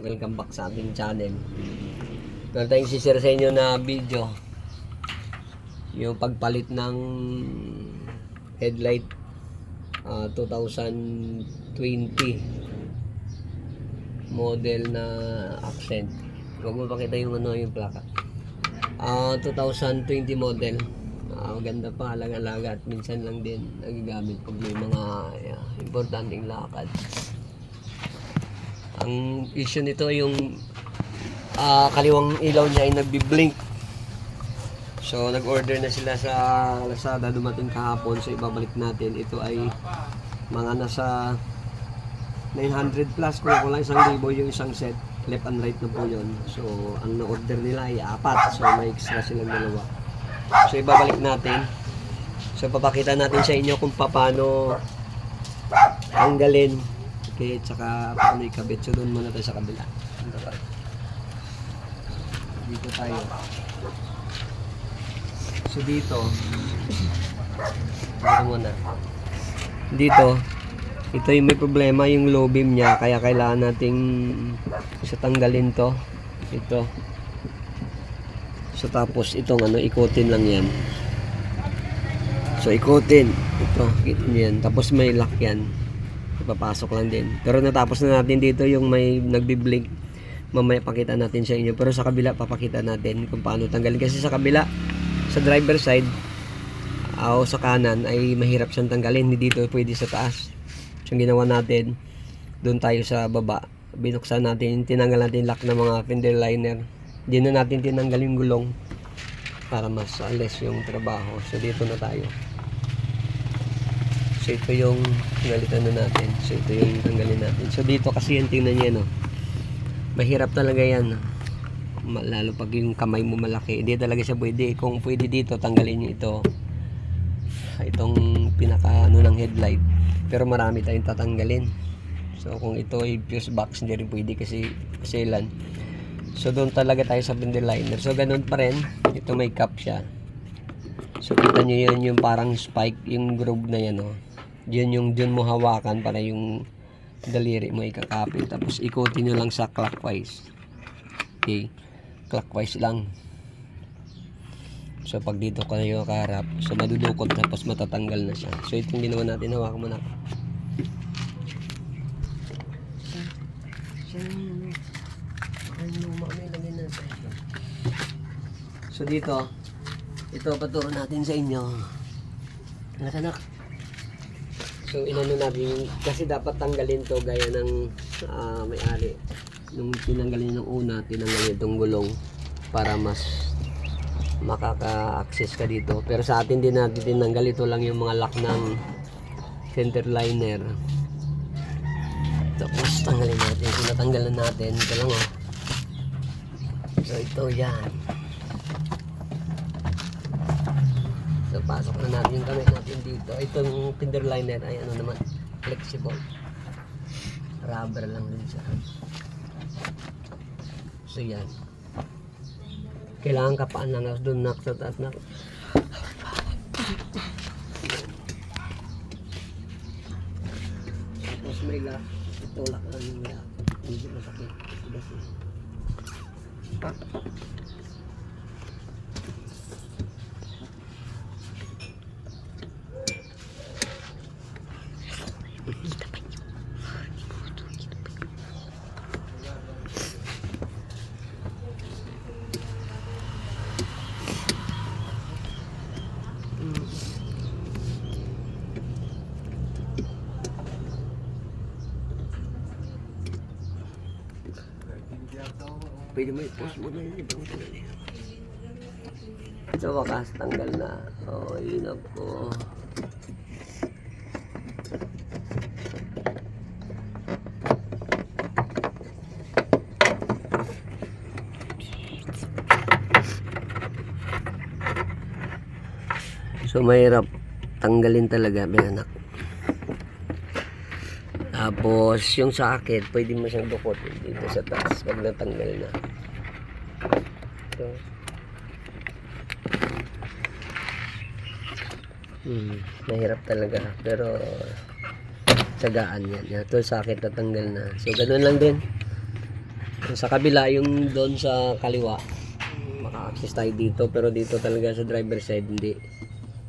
Welcome back sa ating channel. Meron tayong share sa inyo na video, yung pagpalit ng headlight 2020 model na Accent. Huwag mo pakita yung yung plaka. 2020 model. Maganda pa, alaga-alaga at minsan lang din nagagamit pag may mga importanteng lakad. Ang issue nito yung kaliwang ilaw niya ay nagbi-blink. So nag-order na sila sa Lazada, dumating kahapon. So ibabalik natin. Ito ay mga nasa 900 plus, kung lang 1,000 yung isang set. Left and right na po yun. So ang na-order nila ay 4. So may extra silang 2. So ibabalik natin. So papakita natin sa inyo kung paano tanggalin. Okay, tsaka paano ikabit. So doon muna tayo sa kabila. Dito tayo. So dito muna. Dito ito yung may problema, yung low beam niya, kaya kailangan nating tanggalin to. Ito. So tapos itong ikutin lang yan. So ikutin. Ito, kita niyo yan. Tapos may lock yan. Ipapasok lang din. Pero natapos na natin dito yung may nagbi-blink. Mamaya pakita natin sa inyo. Pero sa kabila papakita natin kung paano tanggalin. Kasi sa kabila, sa driver side o sa kanan ay mahirap siyang tanggalin. Hindi dito pwede sa taas. So yung ginawa natin, doon tayo sa baba. Binuksan natin, tinanggal natin lock ng mga fender liner. Hindi na natin tinanggal yung gulong para mas less yung trabaho. So dito na tayo. So ito yung pinalitan na natin. So ito yung tanggalin natin. So dito kasi yan, tingnan niyo, no? Mahirap talaga yan. Lalo pag yung kamay mo malaki. Hindi talaga siya pwede. Kung pwede dito, tanggalin niyo ito. Itong pinaka ng headlight. Pero marami tayong tatanggalin. So kung ito ay fuse box, hindi rin pwede kasi sealan. So doon talaga tayo sa fender liner. So ganun pa rin. Ito may cap siya. So kita nyo yun yung parang spike, yung groove na yan, oh. Yun yung dun mo hawakan para yung daliri mo ikakapit. Tapos ikutin nyo lang sa clockwise. Okay. Clockwise lang. So pag dito kayo kaharap, so madudukot tapos matatanggal na siya. So itong ginawa natin, hawakan mo na. So dito, ito paturo natin sa inyo. Anak-anak. So inano natin, kasi dapat tanggalin to gaya ng may-ari. Nung tinanggalin ng una, tinanggalin itong gulong para mas makaka-access ka dito. Pero sa atin din natin tinanggal, ito lang yung mga lock ng center liner. Tapos tanggalin natin. So natanggalan natin, ito lang, oh. So ito yan. So pasok na natin yung kamay natin dito. Itong fender liner ay naman, flexible. Rubber lang din siya. So yan. Kailangan kapaan lang doon sa taas na. Tapos may lock. Ito lock lang yung lock. Hindi masakit. Pwede mo i-post mo na yung ibang talaga. So wakas, tanggal na. Oh, yun na po. So mahirap tanggalin talaga, anak. Tapos yung socket, pwede mo siyang dukotin dito sa taas pag natanggal na. Ito. Mahirap talaga, pero tsagaan yan. Ito socket natanggal na. So ganun lang din. Sa kabila, yung doon sa kaliwa, maka-access tayo dito, pero dito talaga sa driver side hindi.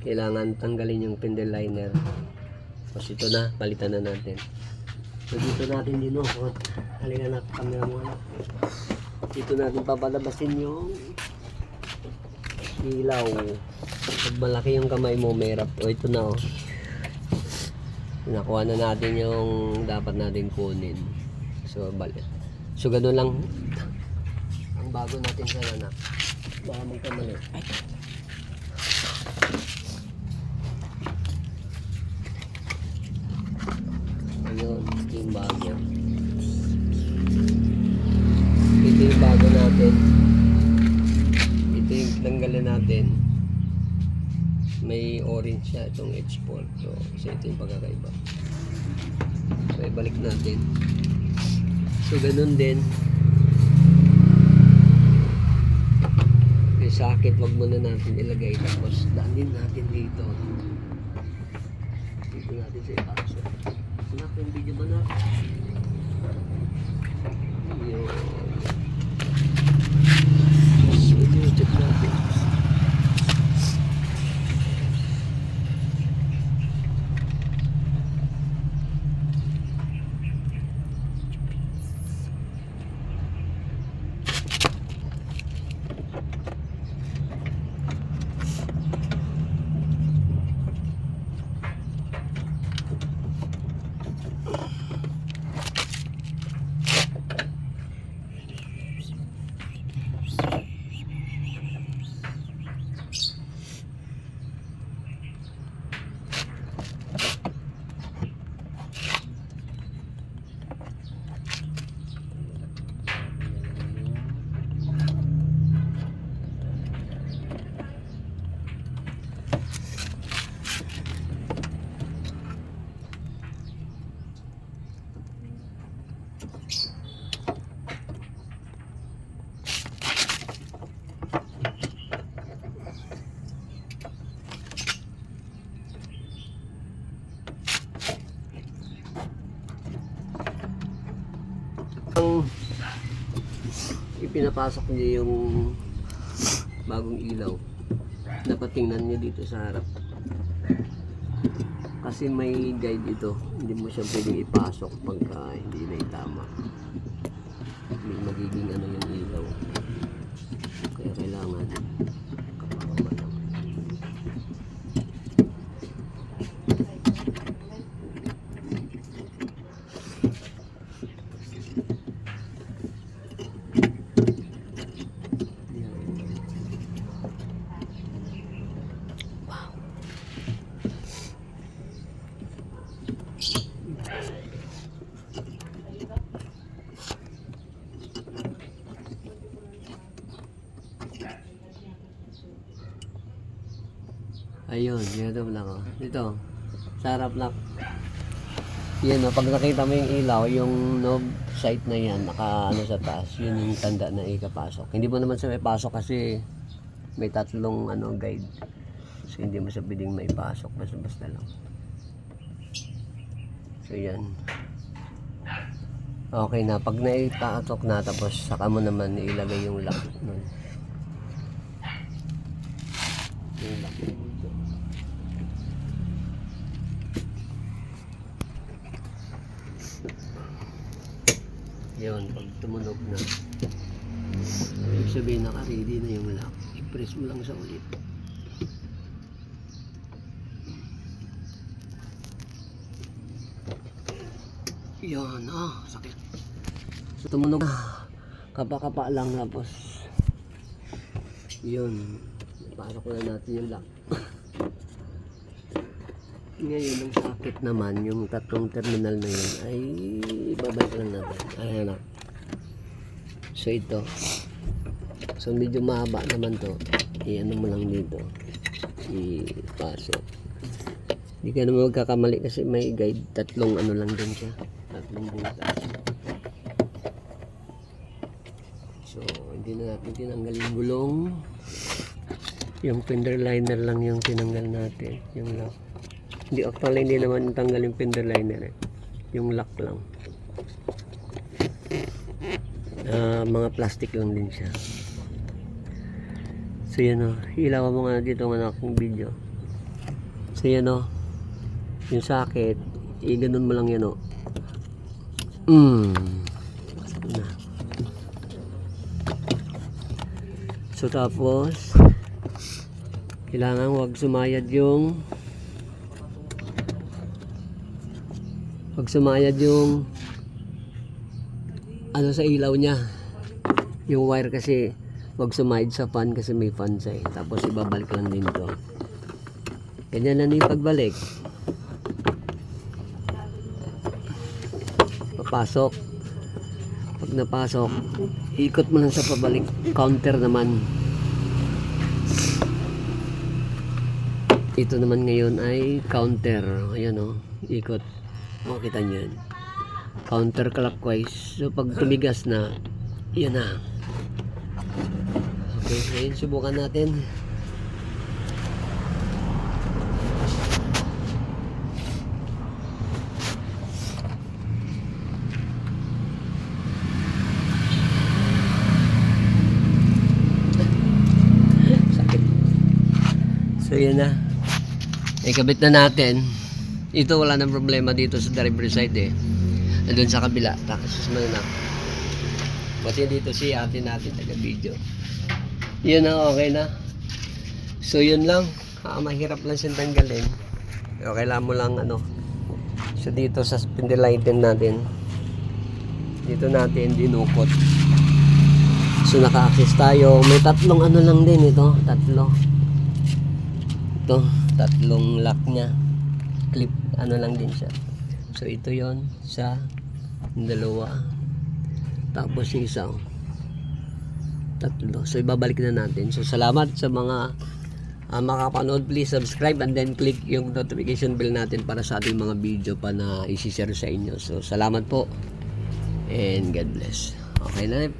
Kailangan tanggalin yung fender liner. Tapos ito na, palitan na natin. So dito natin dinukot. Halika na, camera mo na. Dito natin papalabasin yung ilaw. Pag malaki yung kamay mo, merap. O ito na oh. Nakuha na natin yung dapat natin kunin. So balik. So ganoon lang ang bago natin sa anak. Baka magkamali. Ayun, ito yung bago. Ito yung bago natin. Ito yung tanggalin natin. May orange siya itong H4. So, isa ito yung pagkakaiba. So, ibalik natin. So, ganun din. Yung socket, wag muna natin ilagay. Tapos, daanin natin dito. Dito natin sa ipaso. Anak, yung video ba na? Yun. So, yun, check natin. Ipinapasok niyo yung bagong ilaw. Dapat tingnan niyo dito sa harap. Kasi may guide ito. Hindi mo siya pwedeng ipasok pagka hindi na itama. May magiging ano yung ilaw. Kaya kailangan kapababa lang. Ayun, dito lang oh. Dito, sa harap lang. Yan oh, pag nakita mo yung ilaw, yung knob site na yan, naka ano sa taas, yun yung tanda na ikapasok. Hindi mo naman siya may pasok kasi may tatlong ano guide. So hindi mo siya pwedeng may pasok, basta-basta lang. So yan. Okay na, pag naitatok na tapos saka mo naman ilagay yung lock nun. Yung lock dito. Yun, pag tumunog na, ibig sabihin naka-ready na yung lock. I-press mo lang sa ulit. Yun, sakit. So tumunog na, kapa-kapa lang tapos yun, pasok na natin yung lock. Ngayon, ang socket naman, yung tatlong terminal na yun, ay ibabalik lang natin. Ayan na. So, ito. So, medyo mahaba naman to. I-ano mo lang dito. I-pasok. Hindi ka naman magkakamali kasi may guide. Tatlong ano lang din siya. Tatlong butas. So, hindi na natin tinanggal yung gulong. Yung fender liner lang yung tinanggal natin. Yung lock. Hindi, actually hindi naman tanggal yung fender liner eh. Yung lock lang. Mga plastic lang din siya. So yan o, ilawan mo nga dito ng aking video. So yan o, yung socket, i-ganon mo lang yan o. Na. So tapos kailangan wag sumayad yung ano sa ilaw niya, yung wire kasi wag sumayad sa fan kasi may fan siya tapos ibabalik lang din to. Ganyan lang yung pagbalik. Papasok. Pag napasok, ikot mo lang sa pabalik. Counter naman. Ito naman ngayon ay counter. Ayan o, ikot. Makita nyo yan. Counter clockwise. So pag tumigas na, yan na. Okay, ngayon subukan natin. So yun na, ikabit na natin. Ito wala nang problema dito sa driver side eh. Doon sa kabila, tapos na. Kasi dito si ate natin taga video. Yun na, okay na. So yun lang, mahirap lang siyang tanggalin. Pero kailangan mo lang ano. So dito sa spindle item natin, dito natin dinukot. So naka-access tayo. May tatlong ano lang din ito, tatlong lock niya, clip ano lang din siya. So ito yon sa dalawa, tapos yung isa tatlo. So ibabalik na natin. So salamat sa mga makapanood. Please subscribe and then click yung notification bell natin para sa ating mga video pa na isi-share sa inyo. So salamat po and God bless. Okay na.